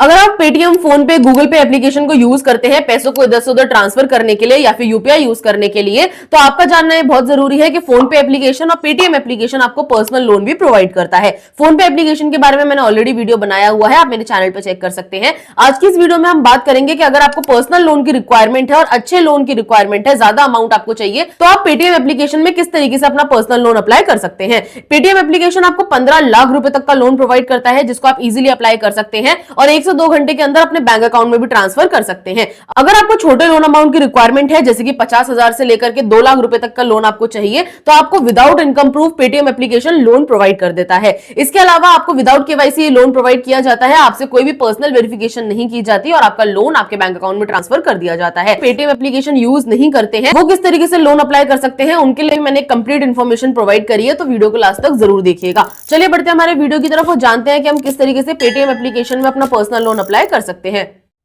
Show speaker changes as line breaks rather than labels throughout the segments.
अगर आप Paytm, phone पे, गूगल पे एप्लीकेशन को यूज करते हैं पैसों को इधर से उधर ट्रांसफर करने के लिए या फिर यूपीआई यूज करने के लिए, तो आपका जानना ये बहुत जरूरी है कि फोन पे एप्लीकेशन और पेटीएम एप्लीकेशन आपको पर्सनल लोन भी प्रोवाइड करता है। फोन पे एप्लीकेशन के बारे में मैंने ऑलरेडी वीडियो बनाया हुआ है, आप मेरे चैनल पर चेक कर सकते हैं। आज की इस वीडियो में हम बात करेंगे कि अगर आपको पर्सनल लोन की रिक्वायरमेंट है और अच्छे लोन की रिक्वायरमेंट है, ज्यादा अमाउंट आपको चाहिए, तो आप पेटीएम एप्लीकेशन में किस तरीके से अपना पर्सनल लोन अप्लाई कर सकते हैं। पेटीएम एप्लीकेशन आपको 15 लाख रुपए तक का लोन प्रोवाइड करता है, जिसको आप इजीली अप्लाई कर सकते हैं और 1 से 2 घंटे के अंदर अपने बैंक अकाउंट में भी ट्रांसफर कर सकते हैं। अगर आपको छोटे लोन अमाउंट की रिक्वायरमेंट है, जैसे कि 50,000 से लेकर के 2 लाख रुपए तक का लोन आपको चाहिए, तो आपको without income proof Paytm application loan provide कर देता है। इसके अलावा आपको विदाउट केवाईसी लोन प्रोवाइड किया जाता है, आपसे कोई भी पर्सनल वेरिफिकेशन नहीं की जाती और आपका लोन आपके बैंक अकाउंट में ट्रांसफर कर दिया जाता है। पेटीएम एप्लीकेशन यूज नहीं करते हैं, वो किस तरीके से लोन अप्लाई कर सकते हैं, उनके लिए मैंने कंप्लीट इन्फॉर्मेशन प्रोवाइड करी है, तो वीडियो को लास्ट तक जरूर देखिएगा। चलिए बढ़ते हैं हमारे वीडियो की तरफ और जानते हैं कि हम किस तरीके से पेटीएम एप्लीकेशन में अपना पर्सनल लोन अप्लाई कर सकते हैं।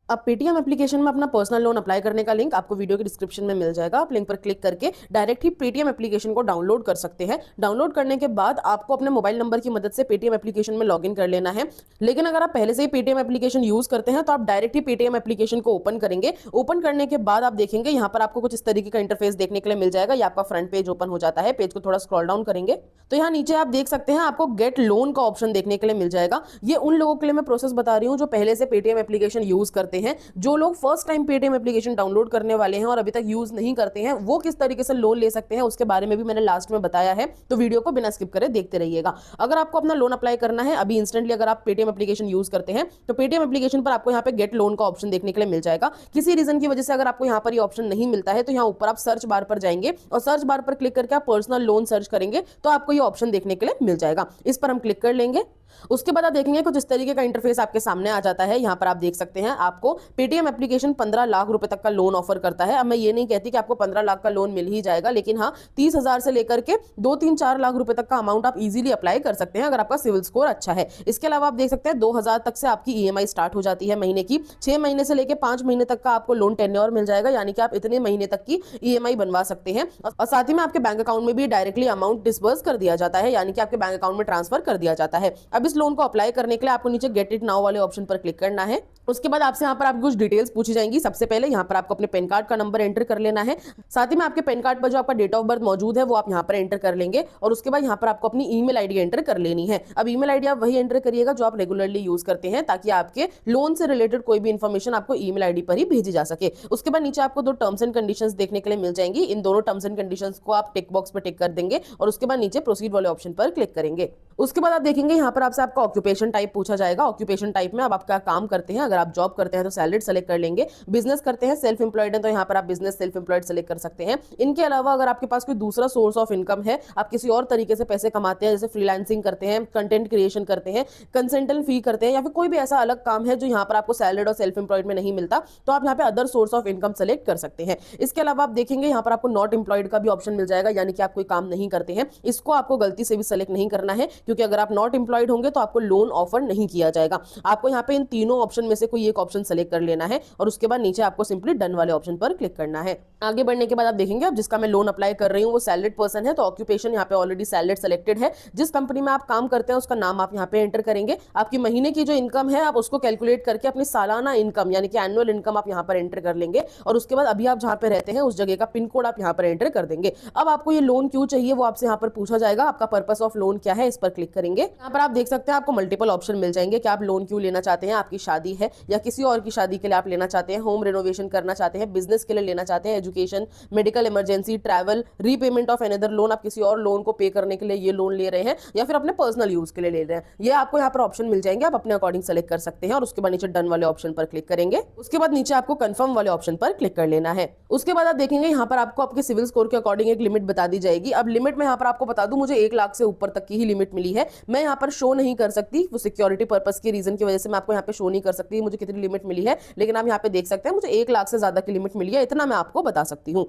अब पेटीएम एप्लीकेशन में अपना पर्सनल लोन अप्लाई करने का लिंक आपको वीडियो के डिस्क्रिप्शन में मिल जाएगा। आप लिंक पर क्लिक करके डायरेक्ट ही पेटीएम एप्लीकेशन को डाउनलोड कर सकते हैं। डाउनलोड करने के बाद आपको अपने मोबाइल नंबर की मदद से पेटीएम एप्लीकेशन में लॉगिन कर लेना है। लेकिन अगर आप पहले से ही पेटीएम एप्लीकेशन यूज करते हैं तो आप डायरेक्ट ही पेटीएम एप्लीकेशन को ओपन करेंगे। ओपन करने के बाद आप देखेंगे यहाँ पर आपको कुछ इस तरीके का इंटरफेस देखने के लिए मिल जाएगा। ये आपका फ्रंट पेज ओपन हो जाता है। पेज को थोड़ा स्क्रॉल डाउन करेंगे तो यहाँ नीचे आप देख सकते हैं आपको गेट लोन का ऑप्शन देखने के लिए मिल जाएगा। ये उन लोगों के लिए मैं प्रोसेस बता रही हूँ जो पहले से पेटीएम एप्लीकेशन यूज करते हैं। जो लोग first time Paytm application download करने वाले हैं और अभी तक यूज नहीं करते हैं, वो किस तरीके से लोन ले सकते हैं उसके बारे में भी मैंने लास्ट में बताया है, तो वीडियो को बिना स्किप करे देखते रहिएगा। अगर आपको अपना लोन अप्लाई करना है अभी इंस्टेंटली, अगर आप पेटीएम एप्लीकेशन यूज करते हैं तो पेटीएम एप्लीकेशन पर आपको यहाँ पे गेट लोन का ऑप्शन देखने के लिए मिल जाएगा। किसी रीजन की वजह से अगर आपको यहाँ पर ये ऑप्शन नहीं मिलता है तो यहाँ ऊपर आप सर्च बार पर जाएंगे और सर्च बार पर क्लिक करके आप पर्सनल लोन सर्च करेंगे तो आपको ये ऑप्शन देखने के लिए मिल जाएगा। इस पर हम क्लिक कर लेंगे। उसके बाद आप देखेंगे कुछ इस तरीके का इंटरफेस आपके सामने आ जाता है। यहाँ पर आप देख सकते हैं आपको पेटीएम एप्लीकेशन 15 लाख रुपए तक का लोन ऑफर करता है। अब मैं ये नहीं कहती कि आपको 15 लाख का लोन मिल ही जाएगा, लेकिन हाँ 30,000 से लेकर के 2-3-4 लाख रुपए तक का अमाउंट आप इजीली अप्लाई कर सकते हैं अगर आपका सिविल स्कोर अच्छा है। इसके अलावा आप देख सकते हैं 2,000 तक से आपकी ईएमआई स्टार्ट हो जाती है महीने की। 6 महीने से लेकर 5 महीने तक का आपको लोन टेन्योर मिल जाएगा, यानी कि आप इतने महीने तक की ईएमआई बनवा सकते हैं और साथ ही में आपके बैंक अकाउंट में भी डायरेक्टली अमाउंट डिस्बर्स कर दिया जाता है, यानी कि आपके बैंक अकाउंट में ट्रांसफर कर दिया जाता है। अब इस लोन को अप्लाई करने के लिए आपको नीचे गेट इट नाउ वाले ऑप्शन पर क्लिक करना है। उसके बाद आपसे यहाँ पर आपको कुछ डिटेल्स पूछी जाएंगी। सबसे पहले यहाँ पर आपको अपने पैन कार्ड का नंबर एंटर कर लेना है। साथ ही में आपके पैन कार्ड पर जो आपका डेट ऑफ बर्थ मौजूद है वो आप यहाँ पर एंटर कर लेंगे और उसके बाद यहाँ पर आपको अपनी ईमेल आईडी एंटर कर लेनी है। अब ईमेल आईडी आप वही एंटर करिएगा जो आप रेगुलरली यूज करते हैं, ताकि आपके लोन से रिलेटेड कोई भी इन्फॉर्मेशन आपको ईमेल आईडी पर ही भेजी जा सके। उसके बाद नीचे आपको 2 टर्म्स एंड कंडीशंस देखने के लिए मिल जाएंगी। इन दोनों टर्म्स एंड कंडीशंस को आप टिक बॉक्स पर टिक कर देंगे और उसके बाद नीचे प्रोसीड वाले ऑप्शन पर क्लिक करेंगे। उसके बाद आप देखेंगे यहाँ पर आपसे आपका ऑक्यूपेशन टाइप पूछा जाएगा। ऑक्यूपेशन टाइप में आप क्या काम करते हैं। अगर आप जॉब करते हैं तो सैलरीड सेलेक्ट कर लेंगे। बिजनेस करते हैं, सेल्फ एम्प्लॉयड है, तो यहाँ पर आप बिजनेस सेल्फ एम्प्लॉयड सेलेक्ट कर सकते हैं। इनके अलावा अगर आपके पास कोई दूसरा सोर्स ऑफ इनकम है, आप किसी और तरीके से पैसे कमाते हैं, जैसे फ्रीलांसिंग करते हैं, कंटेंट क्रिएशन करते हैं, कंसल्टेंट फी करते हैं, या फिर कोई भी ऐसा अलग काम है जो यहाँ पर आपको सैलरीड और सेल्फ एम्प्लॉयड में नहीं मिलता, तो आप यहाँ पे other source of income select कर सकते हैं। इसके अलावा आप देखेंगे यहाँ पर आपको नॉट एम्प्लॉयड का भी ऑप्शन मिल जाएगा, यानी कि आप कोई काम नहीं करते हैं। इसको आपको गलती से भी सेलेक्ट नहीं करना है, क्योंकि अगर आप नॉट एम्प्लॉयड होंगे तो आपको लोन ऑफर नहीं किया जाएगा। आपको यहाँ पे इन तीनों ऑप्शन में से कोई एक ऑप्शन सेलेक्ट कर लेना है और उसके बाद नीचे आपको सिंपली डन वाले ऑप्शन पर क्लिक करना है। आगे बढ़ने के बाद आप देखेंगे अब जिसका मैं लोन अप्लाई कर रही हूँ वो सैलरीड पर्सन है, तो ऑक्यूपेशन यहाँ पे ऑलरेडी सैलरीड सेलेक्टेड है। जिस कंपनी में आप काम करते हैं उसका नाम आप यहाँ पे एंटर करेंगे। आपकी महीने की जो इनकम है आप उसको कैलकुलेट करके अपनी सालाना इनकम यानी कि एनुअल इनकम आप यहाँ पर एंटर कर लेंगे और उसके बाद अभी आप जहाँ पे रहते हैं उस जगह का पिन कोड आप यहाँ पर एंटर कर देंगे। अब आपको ये लोन क्यों चाहिए वो आपसे यहाँ पर पूछा जाएगा। आपका पर्पस ऑफ लोन क्या है, इस पर क्लिक करेंगे। यहाँ पर आप देख सकते हैं आपको मल्टीपल ऑप्शन मिल जाएंगे कि आप लोन क्यों लेना चाहते हैं। आपकी शादी है या किसी और की शादी के लिए आप लेना चाहते हैं, होम रेनोवेशन करना चाहते हैं, बिजनेस के लिए लेना चाहते हैं, education, medical emergency, travel, repayment of another loan, आप किसी और लोन को पे करने के लिए ये लोन ले रहे हैं या फिर अपने पर्सनल यूज के लिए ले रहे हैं, ये आपको यहाँ पर ऑप्शन मिल जाएंगे। आप अपने अकॉर्डिंग सेलेक्ट कर सकते हैं और उसके बाद नीचे डन वाले ऑप्शन पर क्लिक करेंगे। उसके बाद नीचे आपको कंफर्म वाले ऑप्शन पर क्लिक कर लेना है। उसके बाद आप देखेंगे यहाँ पर आपको आपके सिविल स्कोर के अकॉर्डिंग एक लिमिट बता दी जाएगी। अब लिमिट में यहाँ पर आपको बता दूं मुझे 1 लाख से ऊपर तक की ही लिमिट मिली है। मैं यहाँ पर शो नहीं कर सकती, वो सिक्योरिटी पर्पस के रीजन की वजह से मैं आपको यहाँ पे शो नहीं कर सकती मुझे कितनी लिमिट मिली है, लेकिन आप यहाँ पे देख सकते हैं मुझे 1 लाख से ज्यादा की लिमिट मिली है, इतना मैं आपको बता सकती हूँ।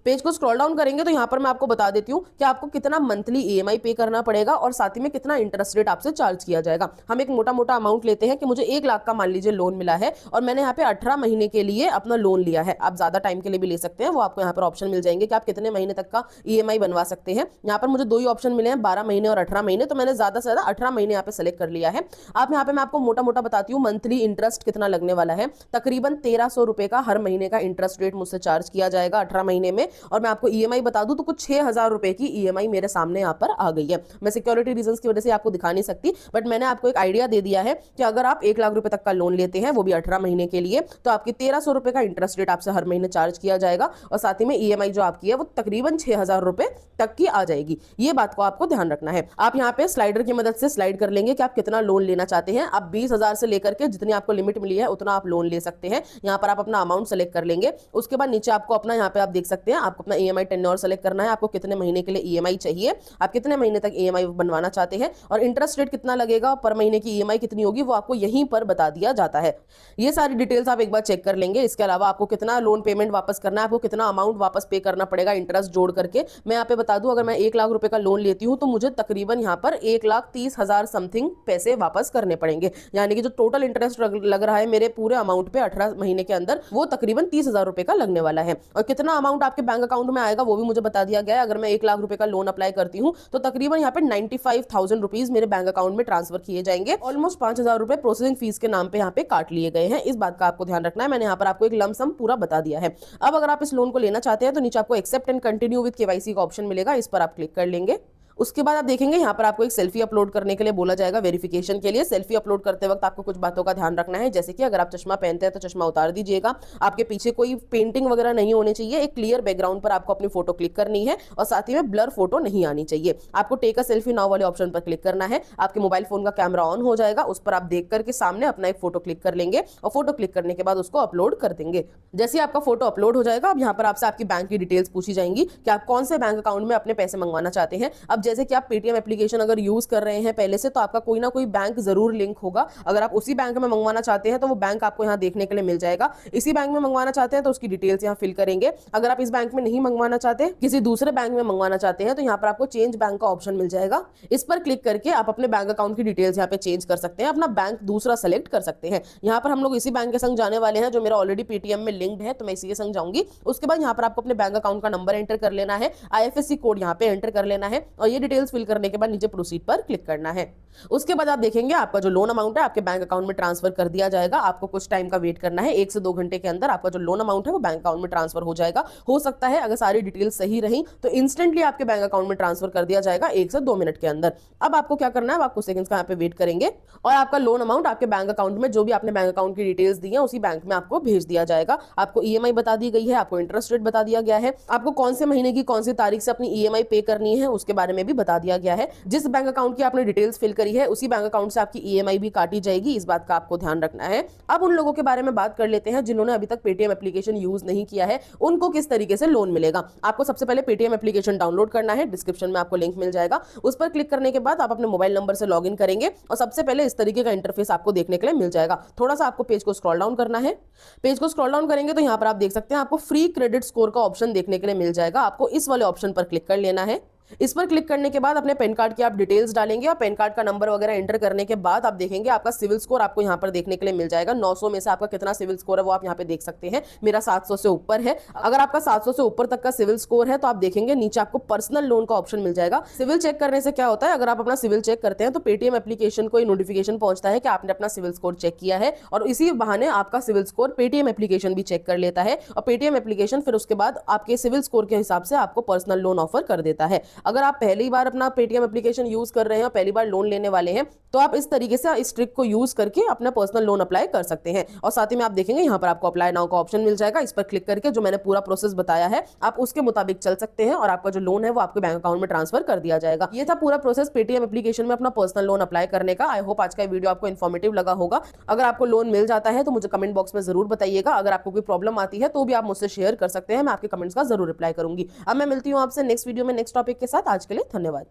पेज को स्क्रॉल डाउन करेंगे तो यहाँ पर मैं आपको बता देती हूँ कि आपको कितना मंथली ईएमआई पे करना पड़ेगा और साथ ही में कितना इंटरेस्ट रेट आपसे चार्ज किया जाएगा। हम एक मोटा मोटा अमाउंट लेते हैं कि मुझे 1 लाख का मान लीजिए लोन मिला है और मैंने यहाँ पे 18 महीने के लिए अपना लोन लिया है। आप ज्यादा टाइम के लिए भी ले सकते हैं, वो आपको यहाँ पर ऑप्शन मिल जाएंगे कि आप कितने महीने तक का ईएमआई बनवा सकते हैं। यहाँ पर मुझे 2 ही ऑप्शन मिले हैं, 12 महीने और 18 महीने, तो मैंने ज्यादा से ज्यादा 18 महीने मैंने यहाँ पे सेलेक्ट कर लिया है। आप यहाँ पे मैं आपको मोटा मोटा बताती हूँ मंथली इंटरेस्ट कितना लगने वाला है। तकरीबन 1300 रुपए का हर महीने का इंटरेस्ट रेट मुझसे चार्ज किया जाएगा 18 महीने में। और मैं आपको ईएमआई बता दूं तो कुछ 6000 रुपए की ईएमआई मेरे सामने यहाँ पर आ गई है। मैं सिक्योरिटी रीजंस की वजह से आपको दिखा नहीं सकती, बट मैंने आपको एक आइडिया दे दिया है कि अगर आप 1 लाख रुपए तक का लोन लेते हैं, वो भी 18 महीने के लिए, तो आपकी 1300 रुपए का इंटरेस्ट रेट आपसे हर महीने चार्ज किया जाएगा और साथ ही में ईएमआई जो आपकी है वो तकरीबन 6000 रुपए तक की आ जाएगी। ये बात को आपको ध्यान रखना है। आप यहाँ पे स्लाइडर की मदद से स्लाइड कर लेंगे कि आप कितना लोन लेना चाहते हैं। आप 20,000 से लेकर के जितनी आपको लिमिट मिली है उतना आप लोन ले सकते हैं। यहाँ पर आप अपना अमाउंट सेलेक्ट कर लेंगे। उसके बाद नीचे आपको अपना यहाँ पे आप देख सकते हैं आपको अपना ईएमआई टेन्योर सेलेक्ट करना है। आपको कितने महीने के लिए ईएमआई चाहिए, आप कितने महीने तक ईएमआई बनवाना चाहते हैं और इंटरेस्ट रेट कितना लगेगा, पर महीने की ईएमआई कितनी होगी, वो आपको यहीं पर बता दिया जाता है। ये सारी डिटेल्स आप एक बार चेक कर लेंगे। इसके अलावा आपको कितना लोन पेमेंट वापस करना है, आपको कितना अमाउंट वापस पे करना पड़ेगा इंटरेस्ट जोड़ करके। मैं यहाँ पे बता दूं, अगर मैं 1 लाख रुपए का लोन लेती हूं तो मुझे तकरीबन यहाँ पर 1,30,000 समथिंग पैसे वापस करने पड़ेंगे। यानी कि जो टोटल इंटरेस्ट लग रहा है मेरे पूरे अमाउंट पे 18 महीने के अंदर, वो तकरीबन 30,000 रुपए का लगने वाला है। और कितना अमाउंट आपके बैंक अकाउंट में आएगा वो भी मुझे बता दिया गया है। अगर मैं 1 लाख रुपए का लोन अप्लाई करती हूँ तो तकरीबन यहाँ पे 95,000 रुपीज मेरे बैंक अकाउंट में ट्रांसफर किए जाएंगे। ऑलमोस्ट 5,000 रुपए प्रोसेसिंग फीस के नाम पे यहाँ पे काट लिए गए हैं। इस बात का आपको ध्यान रखना है। मैंने यहाँ पर आपको एक लमसम पूरा बता दिया है। अब अगर आप इस लोन को लेना चाहते हैं तो नीचे आपको accept and continue with KYC का ऑप्शन मिलेगा, इस पर आप क्लिक कर लेंगे। उसके बाद आप देखेंगे यहाँ पर आपको एक सेल्फी अपलोड करने के लिए बोला जाएगा वेरिफिकेशन के लिए। सेल्फी अपलोड करते वक्त आपको कुछ बातों का ध्यान रखना है, जैसे कि अगर आप चश्मा पहनते हैं तो चश्मा उतार दीजिएगा। आपके पीछे कोई पेंटिंग वगैरह नहीं होनी चाहिए। एक क्लियर बैकग्राउंड पर आपको अपनी फोटो क्लिक करनी है और साथ ही में ब्लर फोटो नहीं आनी चाहिए। आपको टेक अ सेल्फी नाउ वाले ऑप्शन पर क्लिक करना है। आपके मोबाइल फोन का कैमरा ऑन हो जाएगा, उस पर आप देख करके सामने अपना एक फोटो क्लिक कर लेंगे और फोटो क्लिक करने के बाद उसको अपलोड कर देंगे। जैसे आपका फोटो अपलोड हो जाएगा, अब यहाँ पर आपसे आपकी बैंक की डिटेल्स पूछी जाएंगी कि आप कौन से बैंक अकाउंट में अपने पैसे मंगवाना चाहते हैं। अब जैसे कि आप पेटीएम एप्लीकेशन अगर यूज कर रहे हैं पहले से, तो आपका कोई ना कोई बैंक जरूर लिंक होगा। अगर आप उसी बैंक में मंगवाना चाहते हैं तो वो बैंक आपको यहाँ देखने के लिए मिल जाएगा। इसी बैंक में मंगवाना चाहते हैं तो उसकी डिटेल्स यहाँ फिल करेंगे। अगर आप इस बैंक में नहीं मंगवाना चाहते, किसी दूसरे बैंक में मंगवाना चाहते हैं, तो यहाँ पर आपको चेंज बैंक का ऑप्शन मिल जाएगा। इस पर क्लिक करके आप अपने बैंक अकाउंट की डिटेल्स यहाँ पे चेंज कर सकते हैं, अपना बैंक दूसरा सेलेक्ट कर सकते हैं। यहाँ पर हम लोग इसी बैंक के संग जाने वाले हैं जो मेरा ऑलरेडी पेटीएम में लिंक्ड है, तो मैं इसी के संग जाऊंगी। उसके बाद यहाँ पर आपको अपने बैंक अकाउंट का नंबर एंटर कर लेना है, आईएफएससी कोड यहाँ पे एंटर कर लेना है और ये डिटेल्स फिल करने के बाद नीचे प्रोसीड पर क्लिक करना है। उसके बाद आप देखेंगे आपका जो लोन अमाउंट है आपके बैंक अकाउंट में ट्रांसफर कर दिया जाएगा। आपको कुछ टाइम का वेट करना है, 1 से 2 घंटे के अंदर आपका जो लोन अमाउंट है वो बैंक अकाउंट में ट्रांसफर हो जाएगा। हो सकता है अगर सारी डिटेल्स सही रही तो इंस्टेंटली आपके बैंक अकाउंट में ट्रांसफर कर दिया जाएगा 1 से 2 मिनट के अंदर। अब आपको क्या करना है, आप कुछ सेकंड्स का यहाँ पे वेट करेंगे और आपका लोन अमाउंट आपके बैंक अकाउंट में, जो भी आपने बैंक अकाउंट की डिटेल्स दी है उसी बैंक में आपको भेज दिया जाएगा। आपको ईएमआई बता दी गई है, आपको इंटरेस्ट रेट बता दिया गया है, आपको कौन से महीने की कौन सी तारीख से अपनी ईएमआई पे करनी है उसके बारे में भी बता दिया गया है। जिस बैंक अकाउंट की आपने डिटेल्स फिल करी है उसी बैंक अकाउंट से आपकी ईएमआई भी काटी जाएगी, इस बात का आपको ध्यान रखना है। अब उन लोगों के बारे में बात कर लेते हैं जिन्होंने अभी तक पेटीएम एप्लीकेशन यूज नहीं किया है, उनको किस तरीके से लोन मिलेगा। आपको सबसे पहले पेटीएम एप्लीकेशन डाउनलोड करना है, डिस्क्रिप्शन में आपको लिंक मिल जाएगा। उस पर क्लिक करने के बाद आप अपने मोबाइल नंबर से लॉगिन करेंगे और सबसे पहले इस तरीके का इंटरफेस आपको देखने के लिए मिल जाएगा। थोड़ा सा आपको पेज को स्क्रॉल डाउन करना है। पेज को स्क्रॉल डाउन करेंगे तो यहाँ पर आप देख सकते हैं आपको फ्री क्रेडिट स्कोर का ऑप्शन देखने के लिए मिल जाएगा। आपको इस वाले ऑप्शन पर क्लिक कर लेना है। इस पर क्लिक करने के बाद अपने पैन कार्ड की आप डिटेल्स डालेंगे और पैन कार्ड का नंबर वगैरह एंटर करने के बाद आप देखेंगे आपका सिविल स्कोर आपको यहाँ पर देखने के लिए मिल जाएगा। 900 में से आपका कितना सिविल स्कोर है वो आप यहाँ पे देख सकते हैं। मेरा 700 से ऊपर है। अगर आपका 700 से ऊपर तक का सिविल स्कोर है तो आप देखेंगे नीचे आपको पर्सनल लोन का ऑप्शन मिल जाएगा। सिविल चेक करने से क्या होता है, अगर आप अपना सिविल चेक करते हैं तो पेटीएम एप्लीकेशन को नोटिफिकेशन पहुंचता है कि आपने अपना सिविल स्कोर चेक किया है और इसी बहाने आपका सिविल स्कोर पेटीएम एप्लीकेशन भी चेक कर लेता है और पेटीएम एप्लीकेशन फिर उसके बाद आपके सिविल स्कोर के हिसाब से आपको पर्सनल लोन ऑफर कर देता है। अगर आप पहली बार अपना पेटीएम एप्लीकेशन यूज कर रहे हैं और पहली बार लोन लेने वाले हैं तो आप इस तरीके से इस ट्रिक को यूज करके अपना पर्सनल लोन अप्लाई कर सकते हैं। और साथ ही में आप देखेंगे यहाँ पर आपको अप्लाई नाउ का ऑप्शन मिल जाएगा। इस पर क्लिक करके जो मैंने पूरा प्रोसेस बताया है आप उसके मुताबिक चल सकते हैं और आपका जो लोन है वो आपके बैंक अकाउंट में ट्रांसफर कर दिया जाएगा। ये था पूरा प्रोसेस पेटीएम एप्लीकेशन में अपना पर्सनल लोन अप्लाई करने का। आई होप आज का वीडियो आपको इन्फॉर्मेटिव लगा होगा। अगर आपको लोन मिल जाता है तो मुझे कमेंट बॉक्स में जरूर बताइएगा। अगर आपको कोई प्रॉब्लम आती है तो भी आप मुझसे शेयर कर सकते हैं, मैं आपके कमेंट्स का जरूर रिप्लाई करूंगी। अब मैं मिलती हूँ आपसे नेक्स्ट वीडियो में नेक्स्ट टॉपिक के साथ। आज के लिए धन्यवाद।